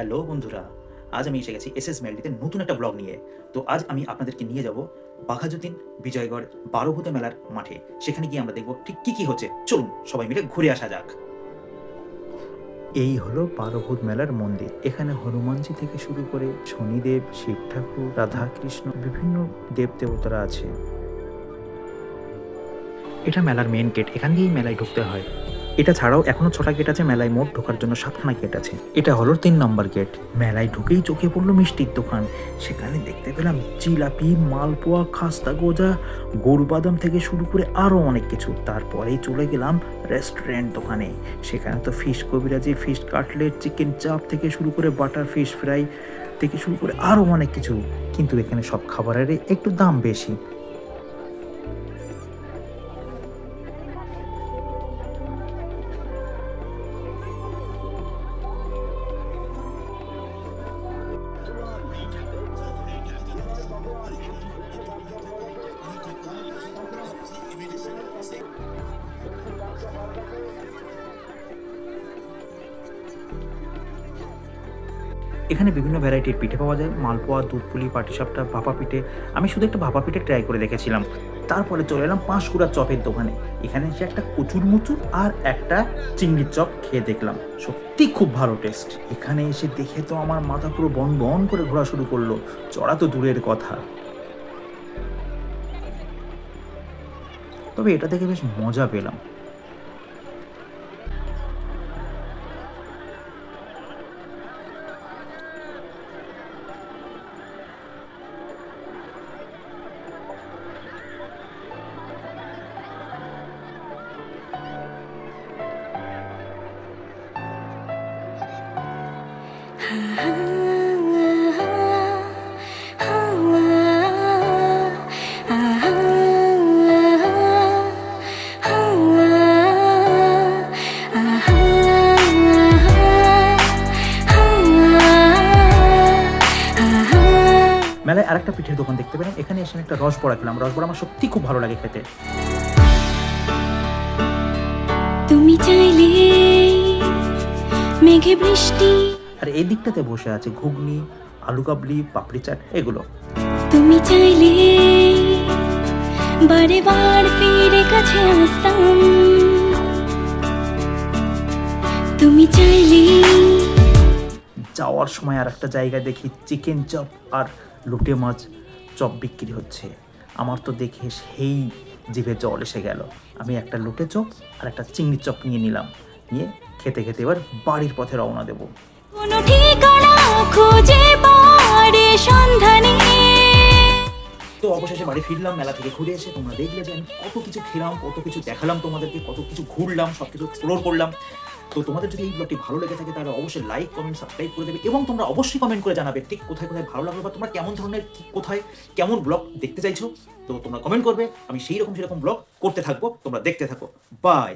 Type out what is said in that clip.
Hello বন্ধুরা, আজ আমি এসে গেছি এসএস মেলডিতে নতুন একটা ব্লগ নিয়ে। তো আজ আমি আপনাদেরকে নিয়ে যাব বাঘাযতীন বিজয়গড় বারোভূত মেলার মাঠে। সেখানে গিয়ে আমরা দেখব ঠিক কী কী হচ্ছে। চলুন সবাই মিলে ঘুরে আসা যাক। এই হলো বারোভূত মেলার মন্দির। এখানে হনুমানজি থেকে শুরু করে শনিদেব, শিব ঠাকুর, রাধা কৃষ্ণ বিভিন্ন দেব দেবতারা আছে। এটা মেলার মেন গেট, এখান দিয়েই মেলায় ঢুকতে হয়। এটা ছাড়াও এখনো 6টা গেট আছে, মেলায় মোট ঢোকার জন্য 7খানা গেট আছে। এটা হলো 3 নম্বর গেট। মেলায় ঢুকেই চোখে পড়লো মিষ্টির দোকান। সেখানে দেখতে পেলাম জিলাপি, মালপোয়া, খাস্তা গজা, গরু বাদাম থেকে শুরু করে আরও অনেক কিছু। তারপরেই চলে গেলাম রেস্টুরেন্ট দোকানে। সেখানে তো ফিশ কবিরাজি, ফিশ কাটলেট, চিকেন চাপ থেকে শুরু করে বাটার ফিশ ফ্রাই থেকে শুরু করে আরও অনেক কিছু। কিন্তু এখানে সব খাবারেরই একটু দাম বেশি। এখানে বিভিন্ন ভ্যারাইটির পিঠে পাওয়া যায়, মালপোয়া, দুধপুলি, পাটিসাপটা, ভাপা পিঠে। আমি শুধু একটা ভাপা পিঠে ট্রাই করে দেখেছিলাম। তারপরে চলে এলাম পাঁশকুড়া চপের দোকানে। এখানে এসে একটা কচুর মুচুর আর একটা চিংড়ির চপ খেয়ে দেখলাম, সত্যি খুব ভালো টেস্ট। এখানে এসে দেখে তো আমার মাথা পুরো বন বন করে ঘোরা শুরু করলো, চড়া তো দূরের কথা। তবে এটা দেখে বেশ মজা পেলাম। মেলায় আরেকটা পিঠের দোকান দেখতে পেলাম। এখানে এসে একটা রসবড়া খেলাম। রসবড়া আমার সত্যি খুব ভালো লাগে খেতে। তুমি চাইলে মেঘে বৃষ্টি, আর এই দিকটাতে বসে আছে ঘুগনি, আলু কাবলি, পাপড়ি চাট এগুলো। তুমি চাইলে বারে বার ফিরে কাছে আসতাম, তুমি চাইলে। যাওয়ার সময় আর একটা জায়গায় দেখি চিকেন চপ আর লোটে মাছ চপ বিক্রি হচ্ছে। আমার তো দেখে সেই জিভে জল এসে গেল। আমি একটা লোটে চপ আর একটা চিংড়ি চপ নিয়ে নিলাম। নিয়ে খেতে খেতে এবার বাড়ির পথে রওনা দেব। কোনো ঠিকানা খুঁজে পারে সন্ধানে। তো অবশেষে বাড়ি ফিরলাম মেলা থেকে ঘুরে এসে। তোমরা দেখলে যে আমি কত কিছু খেলাম, কত কিছু দেখালাম তোমাদেরকে, কত কিছু ঘুরলাম, সব কিছু এক্সপ্লোর করলাম। তো তোমাদের যদি এই ব্লগটি ভালো লেগে থাকে তাহলে অবশ্যই লাইক, কমেন্ট, সাবস্ক্রাইব করে দেবে। এবং তোমরা অবশ্যই কমেন্ট করে জানাবে ঠিক কোথায় কোথায় ভালো লাগলো বা তোমরা কেমন ধরনের কোথায় কেমন ব্লগ দেখতে চাইছো। তো তোমরা কমেন্ট করবে, আমি সেই রকম সেরকম ব্লগ করতে থাকবো। তোমরা দেখতে থাকো। বাই।